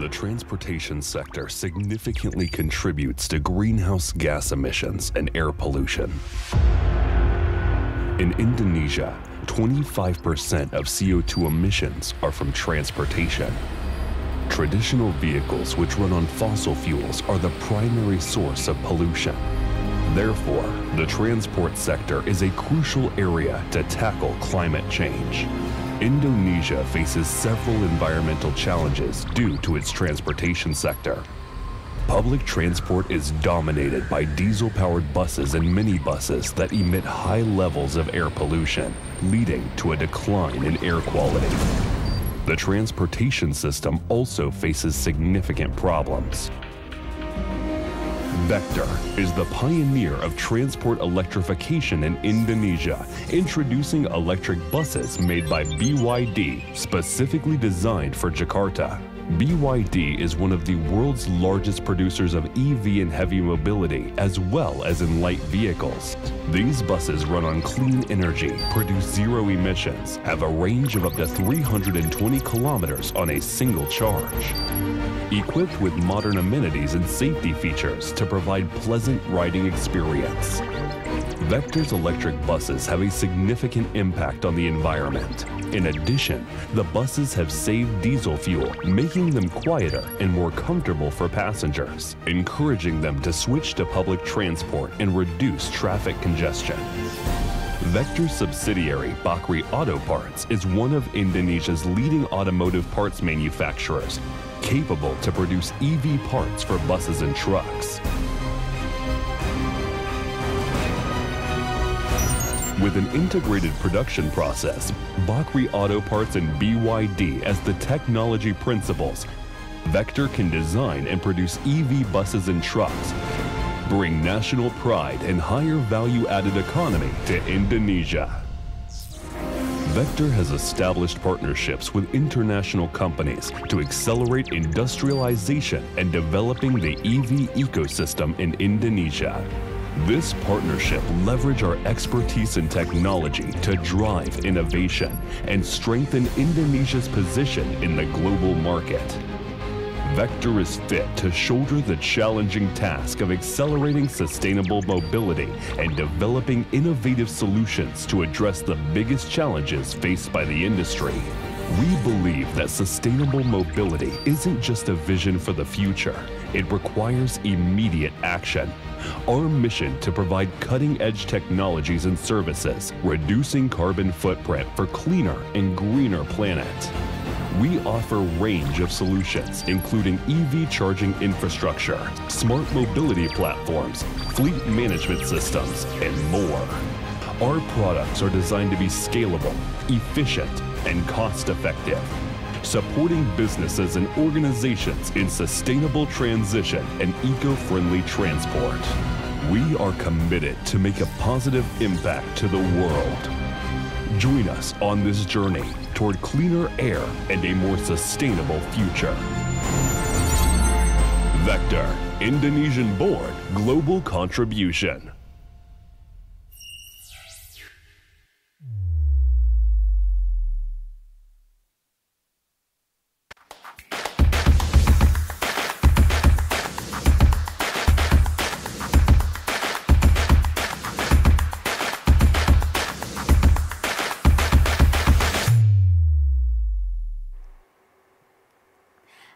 The transportation sector significantly contributes to greenhouse gas emissions and air pollution. In Indonesia, 25% of CO2 emissions are from transportation. Traditional vehicles which run on fossil fuels are the primary source of pollution. Therefore, the transport sector is a crucial area to tackle climate change. Indonesia faces several environmental challenges due to its transportation sector. Public transport is dominated by diesel-powered buses and minibuses that emit high levels of air pollution, leading to a decline in air quality. The transportation system also faces significant problems. Vector is the pioneer of transport electrification in Indonesia, introducing electric buses made by BYD, specifically designed for Jakarta. BYD is one of the world's largest producers of EV and heavy mobility, as well as in light vehicles. These buses run on clean energy, produce zero emissions, have a range of up to 320 kilometers on a single charge. Equipped with modern amenities and safety features to provide pleasant riding experience. Vector's electric buses have a significant impact on the environment. In addition, the buses have saved diesel fuel, making them quieter and more comfortable for passengers, encouraging them to switch to public transport and reduce traffic congestion. Vector's subsidiary, Bakri Auto Parts, is one of Indonesia's leading automotive parts manufacturers, capable to produce EV parts for buses and trucks. With an integrated production process, Bakri Auto Parts and BYD as the technology principals, Vector can design and produce EV buses and trucks, bring national pride and higher value-added economy to Indonesia. Vector has established partnerships with international companies to accelerate industrialization and developing the EV ecosystem in Indonesia. This partnership leverages our expertise in technology to drive innovation and strengthen Indonesia's position in the global market. Vector is fit to shoulder the challenging task of accelerating sustainable mobility and developing innovative solutions to address the biggest challenges faced by the industry. We believe that sustainable mobility isn't just a vision for the future, it requires immediate action. Our mission to provide cutting-edge technologies and services, reducing carbon footprint for cleaner and greener planet. We offer a range of solutions, including EV charging infrastructure, smart mobility platforms, fleet management systems, and more. Our products are designed to be scalable, efficient, and cost-effective, supporting businesses and organizations in sustainable transition and eco-friendly transport. We are committed to make a positive impact to the world. Join us on this journey toward cleaner air and a more sustainable future. Vector, Indonesian-born global contribution.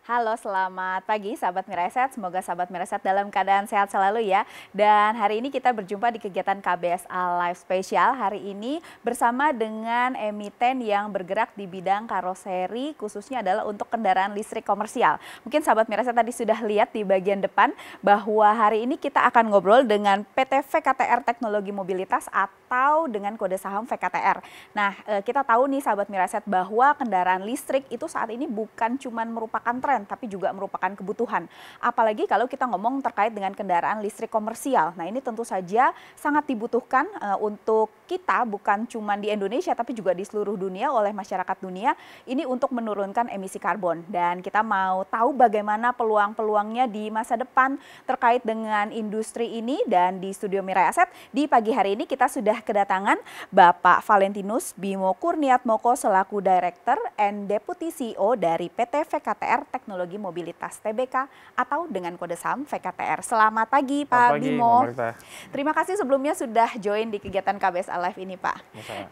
Halo, selamat pagi sahabat Miraset. Semoga sahabat Miraset dalam keadaan sehat selalu ya. Dan hari ini kita berjumpa di kegiatan KBSA Live Special. Hari ini bersama dengan emiten yang bergerak di bidang karoseri, khususnya adalah untuk kendaraan listrik komersial. Mungkin sahabat Miraset tadi sudah lihat di bagian depan bahwa hari ini kita akan ngobrol dengan PT VKTR Teknologi Mobilitas atau dengan kode saham VKTR. Nah, kita tahu nih sahabat Miraset bahwa kendaraan listrik itu saat ini bukan cuma merupakan tren, tapi juga merupakan kebutuhan. Apalagi kalau kita ngomong terkait dengan kendaraan listrik komersial. Nah, ini tentu saja sangat dibutuhkan untuk kita, bukan cuma di Indonesia tapi juga di seluruh dunia, oleh masyarakat dunia, ini untuk menurunkan emisi karbon. Dan kita mau tahu bagaimana peluang-peluangnya di masa depan terkait dengan industri ini. Dan di studio Mirai Aset di pagi hari ini kita sudah sudah kedatangan Bapak Valentinus Bimo Kurniatmoko selaku Director and Deputy CEO dari PT VKTR Teknologi Mobilitas Tbk atau dengan kode saham VKTR. Selamat pagi Pak Bimo. Terima kasih sebelumnya sudah join di kegiatan KBS Alive ini Pak.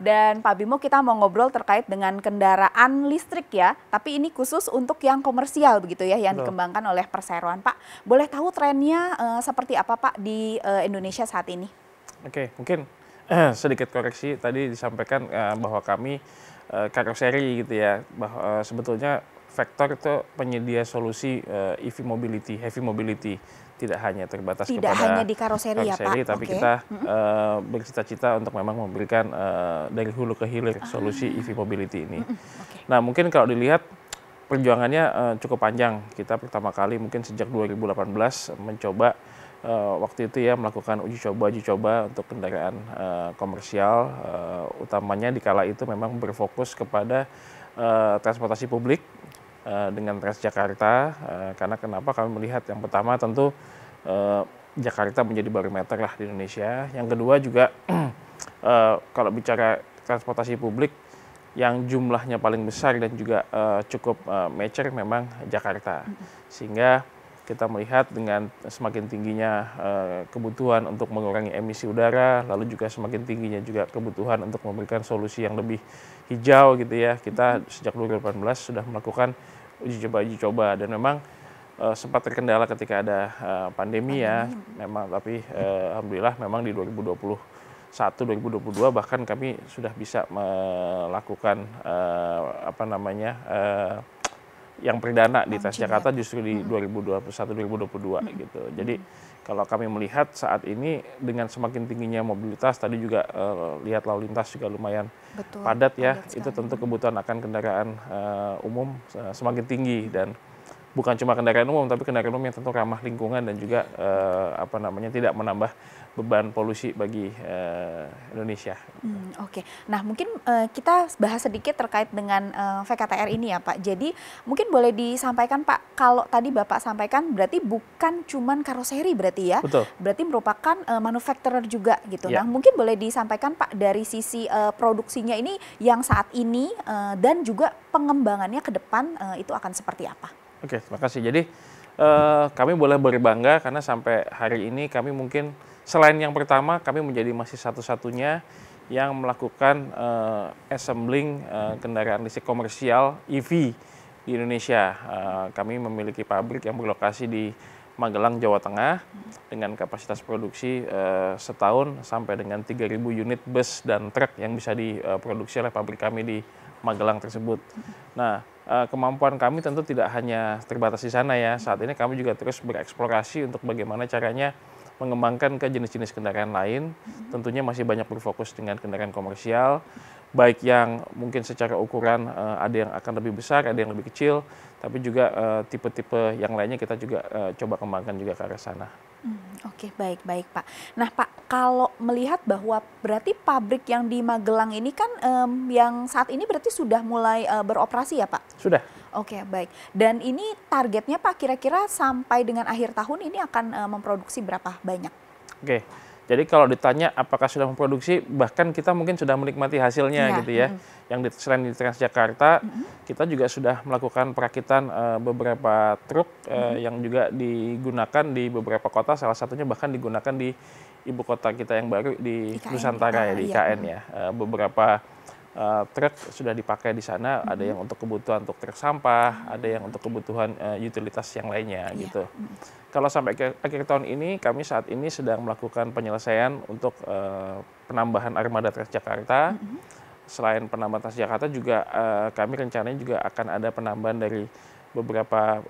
Dan Pak Bimo, kita mau ngobrol terkait dengan kendaraan listrik ya, tapi ini khusus untuk yang komersial begitu ya, yang dikembangkan oleh perseroan Pak. Boleh tahu trennya seperti apa Pak di Indonesia saat ini? Oke, mungkin sedikit koreksi, tadi disampaikan bahwa kami karoseri gitu ya, bahwa sebetulnya Vector itu penyedia solusi EV mobility, heavy mobility, tidak hanya terbatas kepada hanya di karoseri ya Pak, tapi kita bercita-cita untuk memang memberikan dari hulu ke hilir solusi EV mobility ini. Nah mungkin kalau dilihat perjuangannya cukup panjang, kita pertama kali mungkin sejak 2018 mencoba waktu itu ya melakukan uji coba untuk kendaraan komersial, utamanya di kala itu memang berfokus kepada transportasi publik dengan Transjakarta, karena kenapa kami melihat yang pertama tentu Jakarta menjadi barometer lah di Indonesia, yang kedua juga kalau bicara transportasi publik yang jumlahnya paling besar dan juga cukup mature memang Jakarta, sehingga kita melihat dengan semakin tingginya kebutuhan untuk mengurangi emisi udara, lalu juga semakin tingginya juga kebutuhan untuk memberikan solusi yang lebih hijau gitu ya. Kita sejak 2018 sudah melakukan uji coba dan memang sempat terkendala ketika ada pandemi ya. Memang tapi alhamdulillah memang di 2021, 2022 bahkan kami sudah bisa melakukan yang perdana di Transjakarta justru di 2021-2022 gitu. Jadi kalau kami melihat saat ini dengan semakin tingginya mobilitas, tadi juga lihat lalu lintas juga lumayan padat ya, itu tentu kebutuhan akan kendaraan umum semakin tinggi, dan bukan cuma kendaraan umum tapi kendaraan umum yang tentu ramah lingkungan dan juga tidak menambah beban polusi bagi Indonesia. Oke. Nah mungkin kita bahas sedikit terkait dengan VKTR ini ya Pak. Jadi mungkin boleh disampaikan Pak, kalau tadi Bapak sampaikan berarti bukan cuman karoseri berarti ya? Betul. Berarti merupakan manufacturer juga gitu. Ya. Nah mungkin boleh disampaikan Pak dari sisi produksinya ini yang saat ini dan juga pengembangannya ke depan itu akan seperti apa? Oke, terima kasih. Jadi kami boleh berbangga karena sampai hari ini kami mungkin selain yang pertama, kami menjadi masih satu-satunya yang melakukan assembling kendaraan listrik komersial EV di Indonesia. Kami memiliki pabrik yang berlokasi di Magelang, Jawa Tengah dengan kapasitas produksi setahun sampai dengan 3.000 unit bus dan truk yang bisa diproduksi oleh pabrik kami di Magelang tersebut. Nah, kemampuan kami tentu tidak hanya terbatas di sana ya. Saat ini kami juga terus bereksplorasi untuk bagaimana caranya mengembangkan ke jenis-jenis kendaraan lain, tentunya masih banyak berfokus dengan kendaraan komersial, baik yang mungkin secara ukuran ada yang akan lebih besar, ada yang lebih kecil, tapi juga tipe-tipe yang lainnya kita juga coba kembangkan juga ke arah sana. Oke, baik Pak. Nah Pak, kalau melihat bahwa berarti pabrik yang di Magelang ini kan yang saat ini berarti sudah mulai beroperasi ya Pak? Sudah. Oke, baik. Dan ini targetnya Pak kira-kira sampai dengan akhir tahun ini akan memproduksi berapa banyak? Oke, jadi kalau ditanya apakah sudah memproduksi, bahkan kita mungkin sudah menikmati hasilnya gitu ya. Yang selain di Transjakarta, kita juga sudah melakukan perakitan beberapa truk yang juga digunakan di beberapa kota, salah satunya bahkan digunakan di ibu kota kita yang baru di IKN, Nusantara ya, di IKN ya. Beberapa truk sudah dipakai di sana, ada yang untuk kebutuhan untuk truk sampah, ada yang untuk kebutuhan utilitas yang lainnya gitu. Kalau sampai ke akhir tahun ini, kami saat ini sedang melakukan penyelesaian untuk penambahan armada Transjakarta. Selain penambahan Transjakarta juga kami rencananya juga akan ada penambahan dari beberapa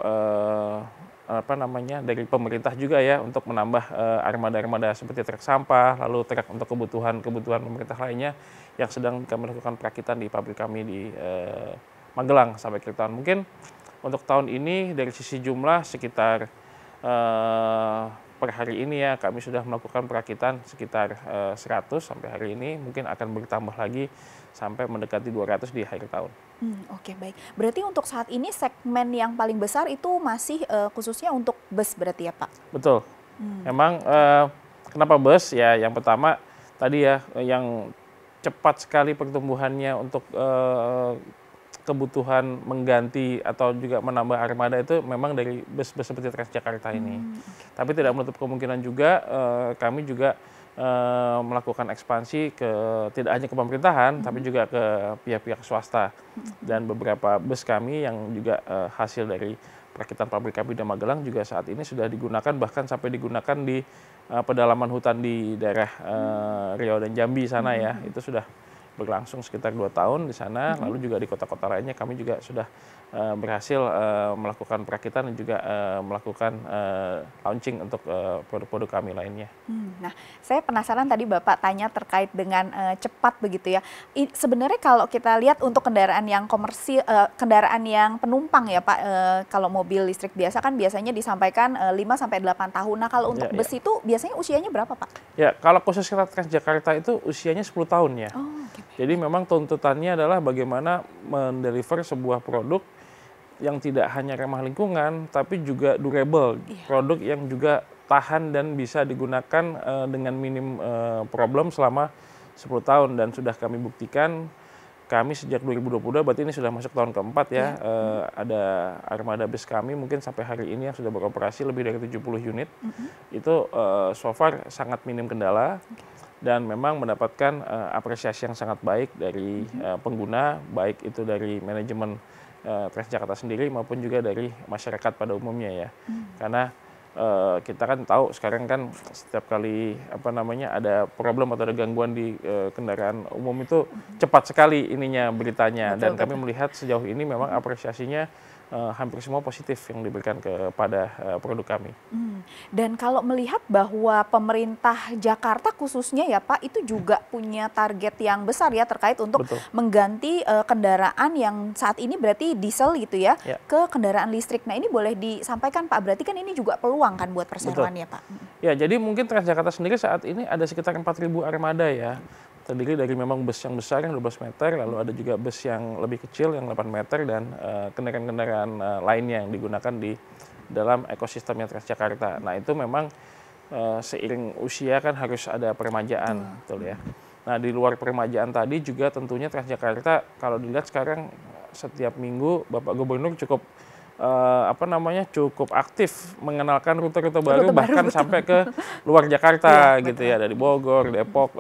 dari pemerintah juga ya, untuk menambah armada-armada seperti truk sampah, lalu truk untuk kebutuhan pemerintah lainnya yang sedang kami lakukan perakitan di pabrik kami di Magelang sampai akhir tahun. Mungkin untuk tahun ini dari sisi jumlah sekitar per hari ini ya kami sudah melakukan perakitan sekitar 100 sampai hari ini, mungkin akan bertambah lagi sampai mendekati 200 di akhir tahun. Oke, baik. Berarti untuk saat ini segmen yang paling besar itu masih khususnya untuk bus berarti ya Pak? Betul. Memang kenapa bus? Ya yang pertama tadi ya yang cepat sekali pertumbuhannya untuk kebutuhan mengganti atau juga menambah armada itu memang dari bus-bus seperti Transjakarta ini. Tapi tidak menutup kemungkinan juga kami juga melakukan ekspansi ke tidak hanya ke pemerintahan tapi juga ke pihak-pihak swasta. Dan beberapa bus kami yang juga hasil dari perakitan pabrik Kapida Magelang juga saat ini sudah digunakan, bahkan sampai digunakan di pedalaman hutan di daerah Riau dan Jambi sana ya. Itu sudah berlangsung sekitar 2 tahun di sana, lalu juga di kota-kota lainnya kami juga sudah berhasil melakukan perakitan dan juga melakukan launching untuk produk-produk kami lainnya. Nah, saya penasaran tadi Bapak tanya terkait dengan cepat begitu ya. Sebenarnya kalau kita lihat untuk kendaraan yang komersil, kendaraan yang penumpang ya Pak, kalau mobil listrik biasa kan biasanya disampaikan 5-8 tahun. Nah, kalau untuk bus itu biasanya usianya berapa Pak? Ya, kalau khusus kita Transjakarta itu usianya 10 tahun ya. Jadi memang tuntutannya adalah bagaimana mendeliver sebuah produk yang tidak hanya ramah lingkungan, tapi juga durable, produk yang juga tahan dan bisa digunakan dengan minim problem selama 10 tahun. Dan sudah kami buktikan, kami sejak 2022, berarti ini sudah masuk tahun keempat ya, ada armada bus kami mungkin sampai hari ini yang sudah beroperasi lebih dari 70 unit, itu so far sangat minim kendala. Dan memang mendapatkan apresiasi yang sangat baik dari pengguna, baik itu dari manajemen Transjakarta sendiri maupun juga dari masyarakat pada umumnya ya. Karena kita kan tahu sekarang kan setiap kali ada problem atau ada gangguan di kendaraan umum itu cepat sekali ininya beritanya. Dan kami melihat sejauh ini memang apresiasinya hampir semua positif yang diberikan kepada produk kami. Dan kalau melihat bahwa pemerintah Jakarta khususnya ya Pak, itu juga punya target yang besar ya terkait untuk mengganti kendaraan yang saat ini berarti diesel gitu ya, ke kendaraan listrik. Nah, ini boleh disampaikan Pak, berarti kan ini juga peluang kan buat perseroan ya Pak? Ya, jadi mungkin Transjakarta sendiri saat ini ada sekitar 4.000 armada ya. Terdiri dari memang bus yang besar yang 12 meter, lalu ada juga bus yang lebih kecil yang 8 meter, dan kendaraan-kendaraan lainnya yang digunakan di dalam ekosistemnya Transjakarta. Nah, itu memang seiring usia kan harus ada peremajaan, betul ya. Nah, di luar peremajaan tadi juga tentunya Transjakarta kalau dilihat sekarang setiap minggu Bapak Gubernur cukup cukup aktif mengenalkan rute-rute baru, bahkan sampai ke luar Jakarta gitu ya, dari Bogor, Depok,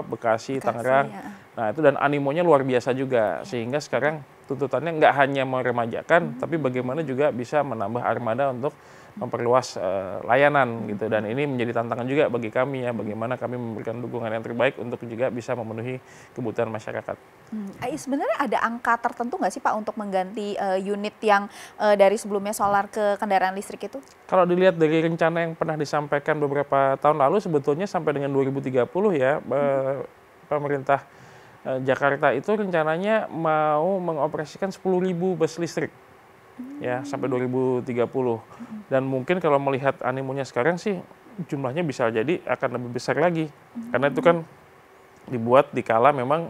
Bekasi, Tangerang. Nah, itu dan animonya luar biasa juga, sehingga sekarang tuntutannya nggak hanya meremajakan, tapi bagaimana juga bisa menambah armada untuk memperluas layanan gitu. Dan ini menjadi tantangan juga bagi kami ya, bagaimana kami memberikan dukungan yang terbaik untuk juga bisa memenuhi kebutuhan masyarakat. Sebenarnya ada angka tertentu nggak sih Pak untuk mengganti unit yang dari sebelumnya solar ke kendaraan listrik itu? Kalau dilihat dari rencana yang pernah disampaikan beberapa tahun lalu, sebetulnya sampai dengan 2030 ya, pemerintah Jakarta itu rencananya mau mengoperasikan 10.000 bus listrik. Ya, sampai 2030. Dan mungkin kalau melihat animonya sekarang sih jumlahnya bisa jadi akan lebih besar lagi. Karena itu kan dibuat dikala memang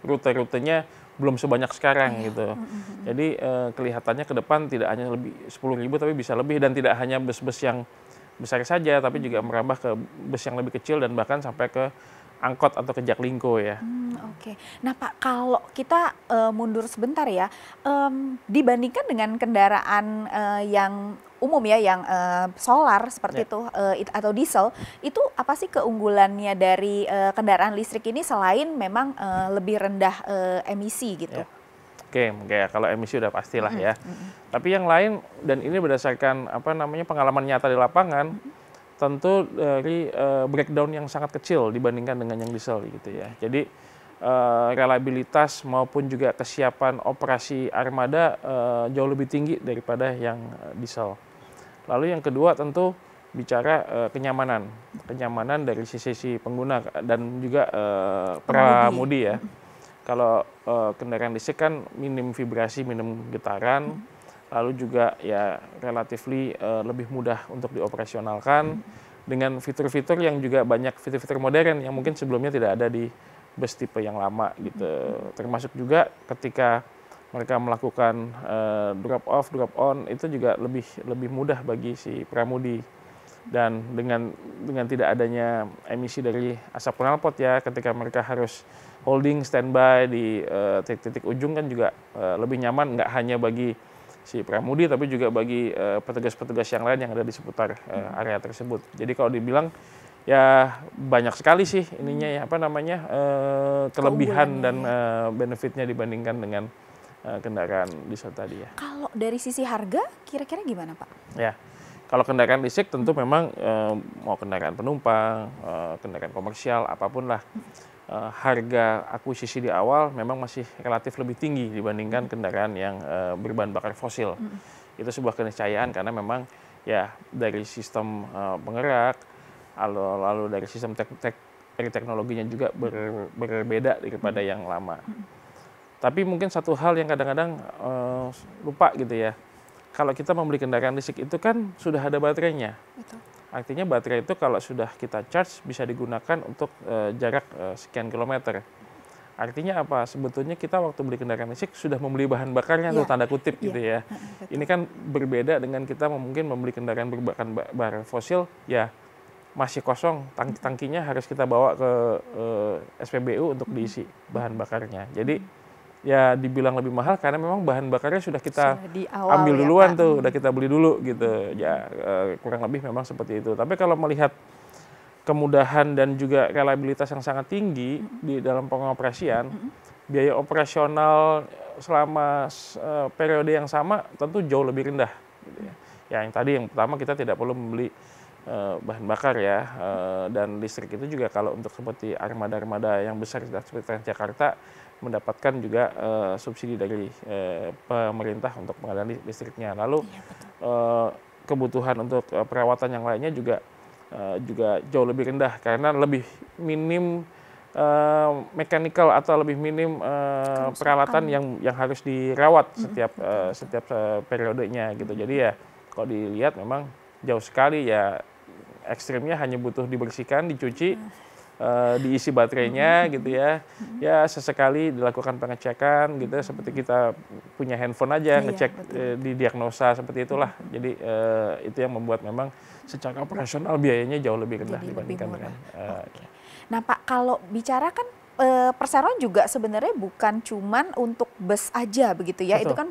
rute-rutenya belum sebanyak sekarang gitu. Jadi kelihatannya ke depan tidak hanya lebih 10.000 tapi bisa lebih, dan tidak hanya bus-bus yang besar saja tapi juga merambah ke bus yang lebih kecil dan bahkan sampai ke angkot atau ke Jaklingko ya. Oke. Nah Pak, kalau kita mundur sebentar ya, dibandingkan dengan kendaraan yang umum ya, yang solar seperti itu atau diesel, itu apa sih keunggulannya dari kendaraan listrik ini selain memang lebih rendah emisi gitu? Oke, kalau emisi udah pastilah ya. Tapi yang lain, dan ini berdasarkan pengalaman nyata di lapangan, tentu dari breakdown yang sangat kecil dibandingkan dengan yang diesel gitu ya. Jadi reliabilitas maupun juga kesiapan operasi armada jauh lebih tinggi daripada yang diesel. Lalu yang kedua tentu bicara kenyamanan dari sisi pengguna dan juga pramudi ya. Kalau kendaraan listrik kan minim vibrasi, minim getaran, lalu juga ya relatifly lebih mudah untuk dioperasionalkan dengan fitur-fitur yang juga banyak fitur-fitur modern yang mungkin sebelumnya tidak ada di bus tipe yang lama gitu. Termasuk juga ketika mereka melakukan drop off, drop on itu juga lebih mudah bagi si pramudi. Dan dengan tidak adanya emisi dari asap knalpot ya, ketika mereka harus holding standby di titik-titik ujung kan juga lebih nyaman, nggak hanya bagi si pramudi tapi juga bagi petugas-petugas yang lain yang ada di seputar area tersebut. Jadi kalau dibilang ya banyak sekali sih ininya ya kelebihan dan benefitnya dibandingkan dengan kendaraan diesel tadi ya. Kalau dari sisi harga kira-kira gimana Pak? Ya, kalau kendaraan listrik tentu memang mau kendaraan penumpang, kendaraan komersial apapun lah, harga akuisisi di awal memang masih relatif lebih tinggi dibandingkan kendaraan yang berbahan bakar fosil. Itu sebuah keniscayaan karena memang ya dari sistem penggerak, lalu dari sistem teknologinya juga berbeda daripada yang lama. Tapi mungkin satu hal yang kadang-kadang lupa gitu ya, kalau kita membeli kendaraan listrik itu kan sudah ada baterainya. Betul. Artinya baterai itu kalau sudah kita charge bisa digunakan untuk jarak sekian kilometer. Artinya apa? Sebetulnya kita waktu beli kendaraan listrik sudah membeli bahan bakarnya tuh tanda kutip gitu ya. Ini kan berbeda dengan kita mungkin membeli kendaraan berbahan bakar fosil ya masih kosong, tangkinya harus kita bawa ke SPBU untuk diisi bahan bakarnya. Jadi ya dibilang lebih mahal karena memang bahan bakarnya sudah kita ambil duluan tuh, udah kita beli dulu gitu. Ya kurang lebih memang seperti itu. Tapi kalau melihat kemudahan dan juga reliabilitas yang sangat tinggi di dalam pengoperasian, biaya operasional selama periode yang sama tentu jauh lebih rendah. Gitu ya. Yang tadi yang pertama kita tidak perlu membeli bahan bakar ya, dan listrik itu juga kalau untuk seperti armada-armada yang besar seperti Transjakarta mendapatkan juga subsidi dari pemerintah untuk pengadaan listriknya. Lalu kebutuhan untuk perawatan yang lainnya juga jauh lebih rendah karena lebih minim mechanical atau lebih minim peralatan yang harus dirawat setiap periodenya gitu. Jadi ya kalau dilihat memang jauh sekali ya, ekstrimnya hanya butuh dibersihkan, dicuci, diisi baterainya gitu ya. Ya sesekali dilakukan pengecekan gitu seperti kita punya handphone aja ngecek di diagnosa seperti itulah. Jadi itu yang membuat memang secara operasional biayanya jauh lebih rendah dibandingkan dengan Nah Pak, kalau bicara kan Perseroan juga sebenarnya bukan cuman untuk bus aja begitu ya. Betul. Itu kan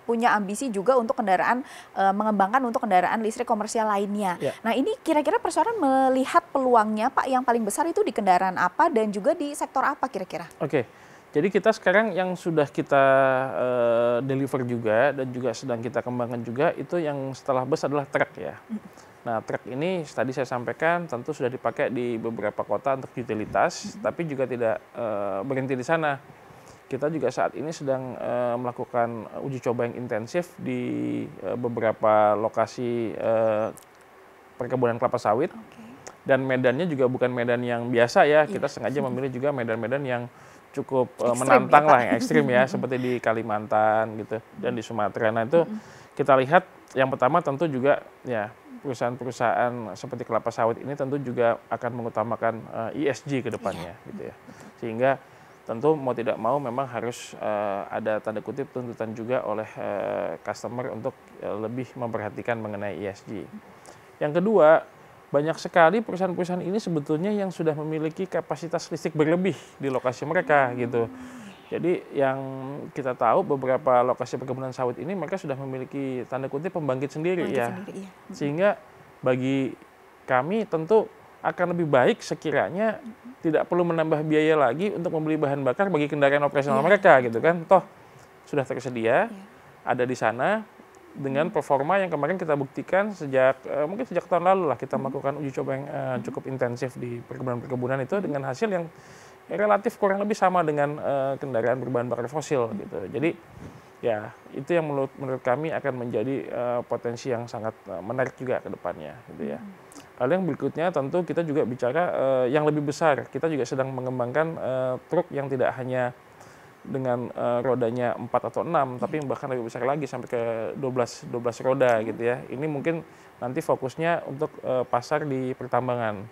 punya ambisi juga untuk kendaraan, mengembangkan untuk kendaraan listrik komersial lainnya. Ya. Nah ini kira-kira Perseroan melihat peluangnya Pak yang paling besar itu di kendaraan apa dan juga di sektor apa kira-kira? Oke. Jadi kita sekarang yang sudah kita deliver juga dan juga sedang kita kembangkan juga itu yang setelah bus adalah truk ya. Nah, truk ini tadi saya sampaikan tentu sudah dipakai di beberapa kota untuk utilitas, tapi juga tidak berhenti di sana. Kita juga saat ini sedang melakukan uji coba yang intensif di beberapa lokasi perkebunan kelapa sawit. Dan medannya juga bukan medan yang biasa ya, kita sengaja memilih juga medan-medan yang cukup menantang lah, yang ekstrim ya, seperti di Kalimantan gitu dan di Sumatera. Nah itu kita lihat yang pertama tentu juga ya perusahaan-perusahaan seperti kelapa sawit ini tentu juga akan mengutamakan ESG ke depannya gitu ya. Sehingga tentu mau tidak mau memang harus ada tanda kutip tuntutan juga oleh customer untuk lebih memperhatikan mengenai ESG. Yang kedua, banyak sekali perusahaan-perusahaan ini sebetulnya yang sudah memiliki kapasitas listrik berlebih di lokasi mereka gitu. Jadi yang kita tahu beberapa lokasi perkebunan sawit ini mereka sudah memiliki tanda kutip pembangkit sendiri ya. Sehingga bagi kami tentu akan lebih baik sekiranya tidak perlu menambah biaya lagi untuk membeli bahan bakar bagi kendaraan operasional mereka gitu kan. Toh sudah tersedia ada di sana dengan performa yang kemarin kita buktikan mungkin sejak tahun lalu lah kita melakukan uji coba yang cukup intensif di perkebunan-perkebunan itu dengan hasil yang relatif kurang lebih sama dengan kendaraan berbahan bakar fosil gitu. Jadi ya itu yang menurut kami akan menjadi potensi yang sangat menarik juga ke depannya gitu ya. Lalu yang berikutnya tentu kita juga bicara yang lebih besar. Kita juga sedang mengembangkan truk yang tidak hanya dengan rodanya 4 atau 6 tapi bahkan lebih besar lagi sampai ke 12 roda gitu ya. Ini mungkin nanti fokusnya untuk pasar di pertambangan.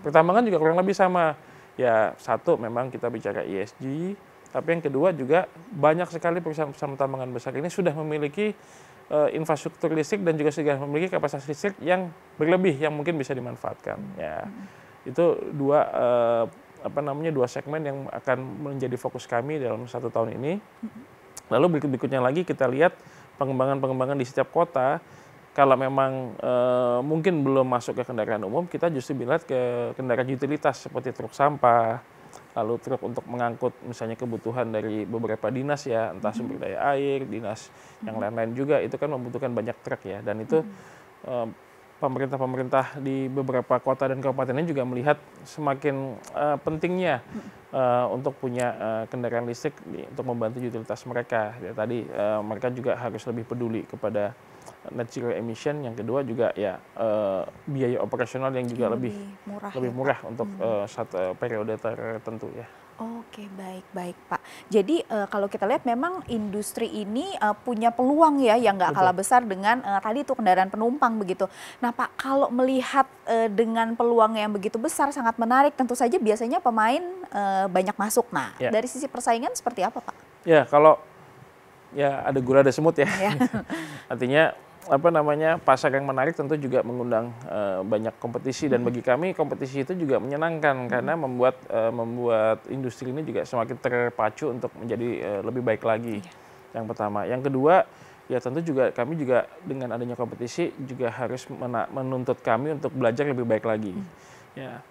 Pertambangan juga kurang lebih sama. Ya satu memang kita bicara ESG, tapi yang kedua juga banyak sekali perusahaan-perusahaan pertambangan besar ini sudah memiliki infrastruktur listrik dan juga sudah memiliki kapasitas listrik yang berlebih yang mungkin bisa dimanfaatkan. Ya, itu dua segmen yang akan menjadi fokus kami dalam 1 tahun ini. Lalu berikutnya lagi kita lihat pengembangan di setiap kota. Kalau memang mungkin belum masuk ke kendaraan umum, kita justru melihat ke kendaraan utilitas seperti truk sampah, lalu truk untuk mengangkut misalnya kebutuhan dari beberapa dinas ya, entah sumber daya air, dinas yang lain-lain juga, itu kan membutuhkan banyak truk ya. Dan itu pemerintah di beberapa kota dan kabupaten juga melihat semakin pentingnya untuk punya kendaraan listrik untuk membantu utilitas mereka. Ya, tadi mereka juga harus lebih peduli kepada net zero emission. Yang kedua juga ya biaya operasional yang juga lebih murah untuk satu periode tertentu ya. Oke, baik Pak. Jadi kalau kita lihat memang industri ini punya peluang ya yang nggak kalah besar dengan tadi itu kendaraan penumpang begitu. Nah Pak, kalau melihat dengan peluang yang begitu besar sangat menarik, tentu saja biasanya pemain banyak masuk. Nah dari sisi persaingan seperti apa Pak? Ya kalau ya ada gula ada semut ya. Artinya pasar yang menarik tentu juga mengundang banyak kompetisi, dan bagi kami kompetisi itu juga menyenangkan karena membuat industri ini juga semakin terpacu untuk menjadi lebih baik lagi. Yang pertama, yang kedua ya tentu juga kami juga dengan adanya kompetisi juga harus menuntut kami untuk belajar lebih baik lagi. Ya.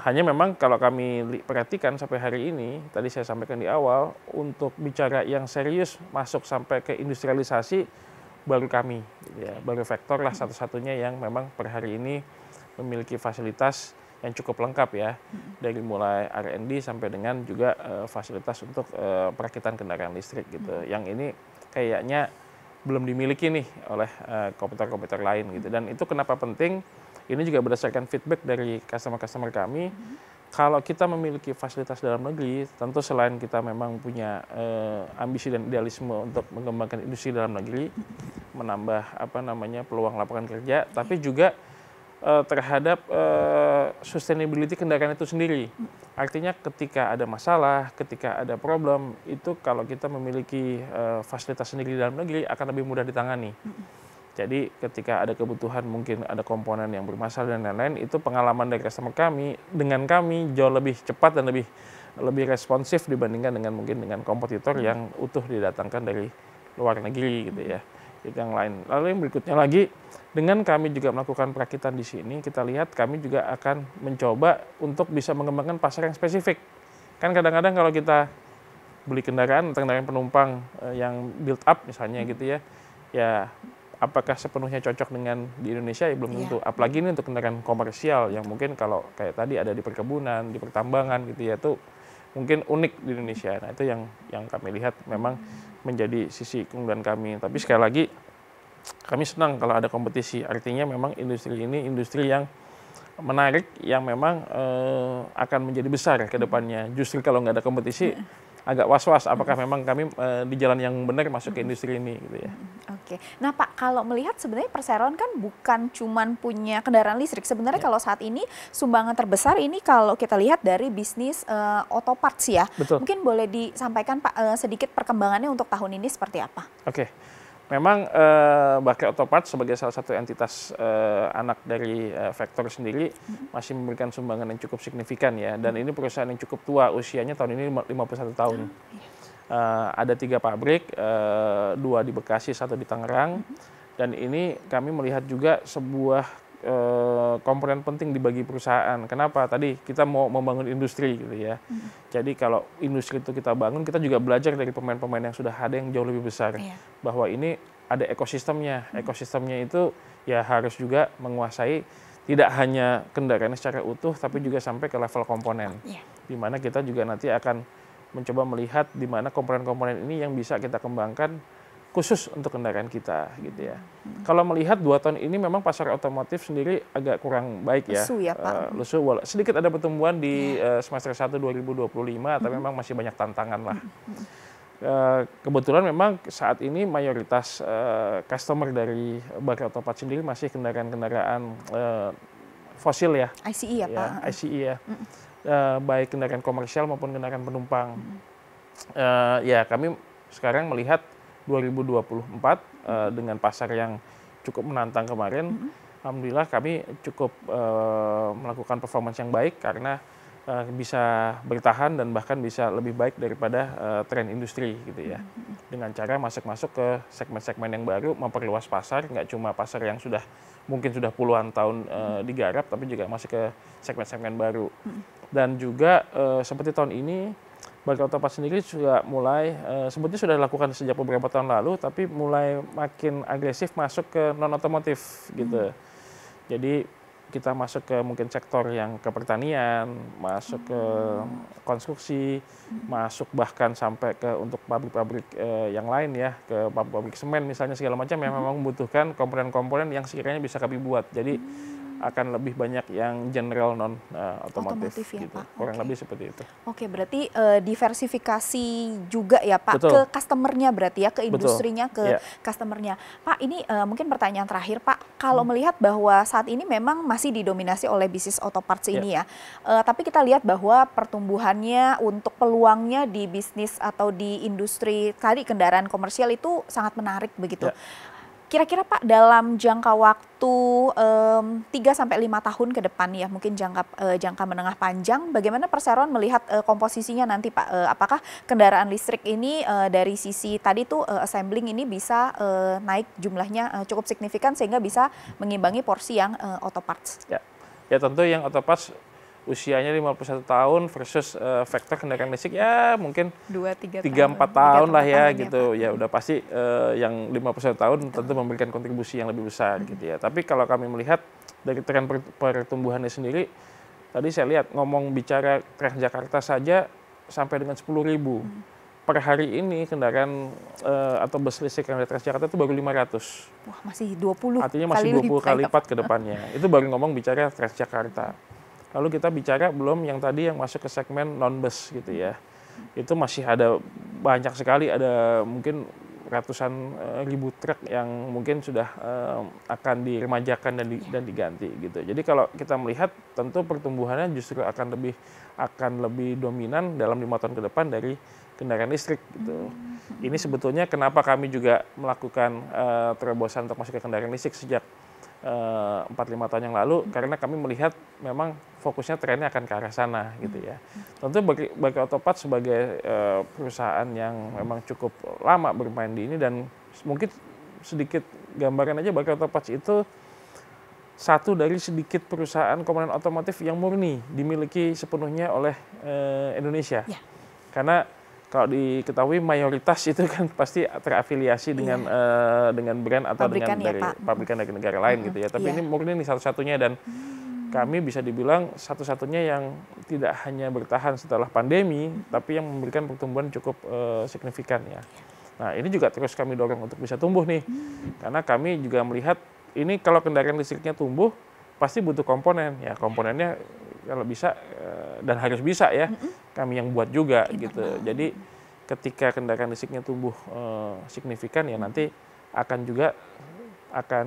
Hanya memang kalau kami perhatikan sampai hari ini, tadi saya sampaikan di awal, untuk bicara yang serius masuk sampai ke industrialisasi baru kami, ya, baru Vector lah satu-satunya yang memang per hari ini memiliki fasilitas yang cukup lengkap ya, dari mulai R&D sampai dengan juga fasilitas untuk perakitan kendaraan listrik gitu. Yang ini kayaknya belum dimiliki nih oleh komputer-komputer lain gitu. Dan itu kenapa penting? Ini juga berdasarkan feedback dari customer-customer kami. Kalau kita memiliki fasilitas dalam negeri, tentu selain kita memang punya ambisi dan idealisme untuk mengembangkan industri dalam negeri, menambah peluang lapangan kerja, tapi juga terhadap sustainability kendaraan itu sendiri. Artinya ketika ada masalah, ketika ada problem, itu kalau kita memiliki fasilitas sendiri dalam negeri akan lebih mudah ditangani. Jadi ketika ada kebutuhan, mungkin ada komponen yang bermasalah dan lain-lain, itu pengalaman dari customer kami dengan kami jauh lebih cepat dan lebih responsif dibandingkan dengan kompetitor yang utuh didatangkan dari luar negeri gitu ya. Itu yang lain. Lalu yang berikutnya lagi, dengan kami juga melakukan perakitan di sini, kita lihat kami juga akan mencoba untuk bisa mengembangkan pasar yang spesifik. Kan kadang-kadang kalau kita beli kendaraan penumpang yang build up misalnya gitu ya, ya apakah sepenuhnya cocok dengan di Indonesia ya belum tentu. Apalagi ini untuk kendaraan komersial yang mungkin kalau kayak tadi ada di perkebunan, di pertambangan gitu ya, itu mungkin unik di Indonesia. Nah itu yang kami lihat memang menjadi sisi keunggulan kami. Tapi sekali lagi kami senang kalau ada kompetisi. Artinya memang industri ini industri yang menarik, yang memang akan menjadi besar ke depannya. Justru kalau nggak ada kompetisi agak was-was apakah memang kami di jalan yang benar masuk ke industri ini gitu ya. Oke. Nah Pak, kalau melihat sebenarnya Perseroan kan bukan cuman punya kendaraan listrik. Sebenarnya kalau saat ini sumbangan terbesar ini kalau kita lihat dari bisnis auto parts ya. Betul. Mungkin boleh disampaikan Pak sedikit perkembangannya untuk tahun ini seperti apa? Oke. Memang Bakri Auto Parts sebagai salah satu entitas anak dari Vector sendiri masih memberikan sumbangan yang cukup signifikan ya. Dan ini perusahaan yang cukup tua, usianya tahun ini 51 tahun. Ada 3 pabrik, 2 di Bekasi, 1 di Tangerang. Dan ini kami melihat juga sebuah komponen penting dibagi perusahaan. Kenapa? Tadi kita mau membangun industri gitu ya. Jadi kalau industri itu kita bangun, kita juga belajar dari pemain-pemain yang sudah ada yang jauh lebih besar. Bahwa ini ada ekosistemnya. Ekosistemnya itu ya harus juga menguasai tidak hanya kendaraan secara utuh, tapi juga sampai ke level komponen. Di mana kita juga nanti akan mencoba melihat di mana komponen-komponen ini yang bisa kita kembangkan khusus untuk kendaraan kita gitu ya. Kalau melihat 2 tahun ini memang pasar otomotif sendiri agak kurang baik ya. Lesu ya Pak. Lesu, sedikit ada pertumbuhan di semester 1 2025, tapi memang masih banyak tantangan lah. Kebetulan memang saat ini mayoritas customer dari Bakri Auto Parts sendiri masih kendaraan-kendaraan fosil ya. ICE ya Pak. ICE ya. Baik kendaraan komersial maupun kendaraan penumpang. Ya kami sekarang melihat 2024 dengan pasar yang cukup menantang kemarin, alhamdulillah kami cukup melakukan performance yang baik karena bisa bertahan dan bahkan bisa lebih baik daripada tren industri gitu ya. Dengan cara masuk ke segmen-segmen yang baru, memperluas pasar, nggak cuma pasar yang mungkin sudah puluhan tahun digarap, tapi juga masuk ke segmen-segmen baru. Dan juga seperti tahun ini, Bakri Autoparts sendiri juga mulai, sebetulnya sudah dilakukan sejak beberapa tahun lalu, tapi mulai makin agresif masuk ke non-otomotif gitu. Jadi kita masuk ke mungkin sektor yang ke pertanian, masuk ke konstruksi, masuk bahkan sampai ke untuk pabrik-pabrik yang lain ya, ke pabrik semen misalnya segala macam yang memang membutuhkan komponen-komponen yang sekiranya bisa kami buat. Jadi akan lebih banyak yang general non otomotif ya, gitu. Pak. Kurang lebih seperti itu. Oke, berarti diversifikasi juga ya Pak. Betul. Ke customer-nya berarti ya, ke industrinya, ke Iya. customer-nya. Pak, ini mungkin pertanyaan terakhir Pak, kalau melihat bahwa saat ini memang masih didominasi oleh bisnis auto parts ini ya, tapi kita lihat bahwa pertumbuhannya untuk peluangnya di bisnis atau di industri tadi kendaraan komersial itu sangat menarik begitu. Kira-kira Pak dalam jangka waktu 3-5 tahun ke depan ya, mungkin jangka menengah panjang, bagaimana perseroan melihat komposisinya nanti Pak? Apakah kendaraan listrik ini dari sisi tadi tuh assembling ini bisa naik jumlahnya cukup signifikan sehingga bisa mengimbangi porsi yang auto parts? Ya tentu yang auto parts usianya 51 tahun versus Vector kendaraan listrik ya mungkin 3-4 tahun lah ya gitu. Ya udah pasti yang 51 tahun tentu memberikan kontribusi yang lebih besar gitu ya. Tapi kalau kami melihat dari tren pertumbuhannya sendiri, tadi saya lihat bicara Transjakarta saja sampai dengan 10.000. Per hari ini kendaraan atau bus listrik yang ada Transjakarta itu baru 500. Wah, masih 20 Artinya masih 20 kali lipat ke depannya. Itu baru bicara Transjakarta. Lalu kita bicara belum yang tadi yang masuk ke segmen non-bus gitu ya. Itu masih ada banyak sekali, ada mungkin ratusan ribu truk yang mungkin sudah akan diremajakan dan diganti gitu. Jadi kalau kita melihat tentu pertumbuhannya justru akan lebih dominan dalam 5 tahun ke depan dari kendaraan listrik gitu. Ini sebetulnya kenapa kami juga melakukan terobosan untuk masuk ke kendaraan listrik sejak 4-5 tahun yang lalu, karena kami melihat memang fokusnya trennya akan ke arah sana gitu ya. Tentu bagi Auto Parts sebagai perusahaan yang memang cukup lama bermain di ini, dan mungkin sedikit gambaran aja, Bakri Auto Parts itu satu dari sedikit perusahaan komponen otomotif yang murni dimiliki sepenuhnya oleh Indonesia. Karena kalau diketahui mayoritas itu kan pasti terafiliasi dengan brand atau pabrikan dari pabrikan dari negara lain gitu ya. Tapi ini murni nih satu-satunya, dan kami bisa dibilang satu-satunya yang tidak hanya bertahan setelah pandemi, tapi yang memberikan pertumbuhan cukup signifikan ya. Nah ini juga terus kami dorong untuk bisa tumbuh nih, karena kami juga melihat ini kalau kendaraan listriknya tumbuh pasti butuh komponen ya, komponennya kalau bisa dan harus bisa ya, kami yang buat juga gitu. Jadi ketika kendaraan listriknya tumbuh signifikan ya, nanti akan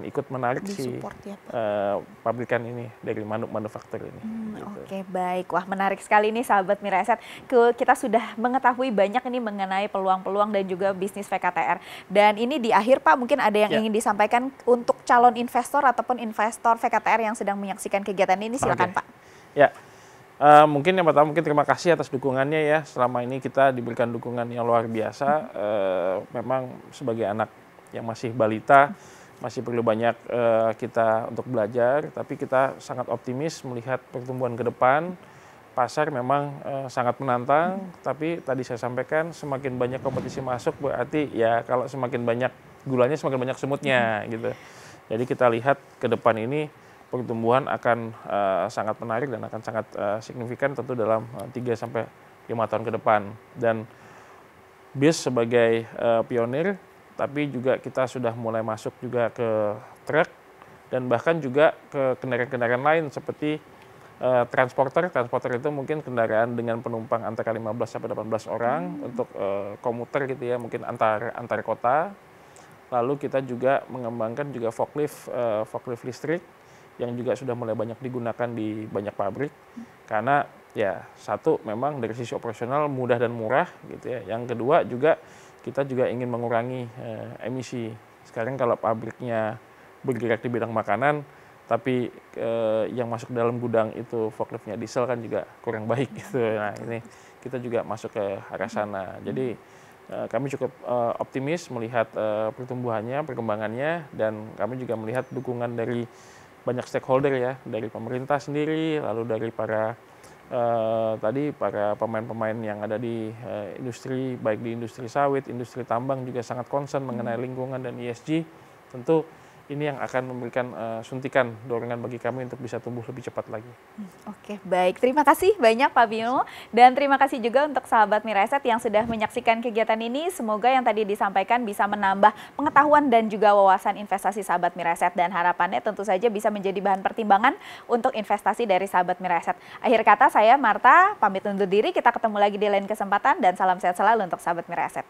ikut menarik pabrikan ini dari manufaktur ini. Gitu. Oke, baik. Wah, menarik sekali nih sahabat Miraset. Kita sudah mengetahui banyak ini mengenai peluang-peluang dan juga bisnis VKTR. Dan ini di akhir Pak, mungkin ada yang ingin disampaikan untuk calon investor ataupun investor VKTR yang sedang menyaksikan kegiatan ini, silakan Pak. Ya. Mungkin yang pertama terima kasih atas dukungannya ya. Selama ini kita diberikan dukungan yang luar biasa. Memang sebagai anak yang masih balita, masih perlu banyak kita untuk belajar, tapi kita sangat optimis melihat pertumbuhan ke depan. Pasar memang sangat menantang, tapi tadi saya sampaikan semakin banyak kompetisi masuk berarti ya kalau semakin banyak gulanya semakin banyak semutnya gitu. Jadi kita lihat ke depan ini pertumbuhan akan sangat menarik dan akan sangat signifikan tentu dalam 3-5 tahun ke depan. Dan BIS sebagai pionir, tapi juga kita sudah mulai masuk juga ke truk dan bahkan juga ke kendaraan-kendaraan lain seperti transporter. Transporter itu mungkin kendaraan dengan penumpang antara 15 sampai 18 orang untuk komuter gitu ya, mungkin antar kota. Lalu kita juga mengembangkan juga forklift listrik yang juga sudah mulai banyak digunakan di banyak pabrik, karena ya satu memang dari sisi operasional mudah dan murah gitu ya. Yang kedua juga kita juga ingin mengurangi emisi Sekarang kalau pabriknya bergerak di bidang makanan, tapi yang masuk dalam gudang itu forkliftnya diesel kan juga kurang baik gitu. Nah ini kita juga masuk ke arah sana. Jadi kami cukup optimis melihat pertumbuhannya, perkembangannya, dan kami juga melihat dukungan dari banyak stakeholder ya, dari pemerintah sendiri, lalu dari para pemain-pemain yang ada di industri, baik di industri sawit, industri tambang juga sangat concern mengenai lingkungan dan ESG. Tentu ini yang akan memberikan suntikan dorongan bagi kami untuk bisa tumbuh lebih cepat lagi. Oke, baik. Terima kasih banyak Pak Bimo, dan terima kasih juga untuk sahabat Mireset yang sudah menyaksikan kegiatan ini. Semoga yang tadi disampaikan bisa menambah pengetahuan dan juga wawasan investasi sahabat Mireset, dan harapannya tentu saja bisa menjadi bahan pertimbangan untuk investasi dari sahabat Mireset. Akhir kata saya Marta pamit undur diri, kita ketemu lagi di lain kesempatan, dan salam sehat selalu untuk sahabat Mireset.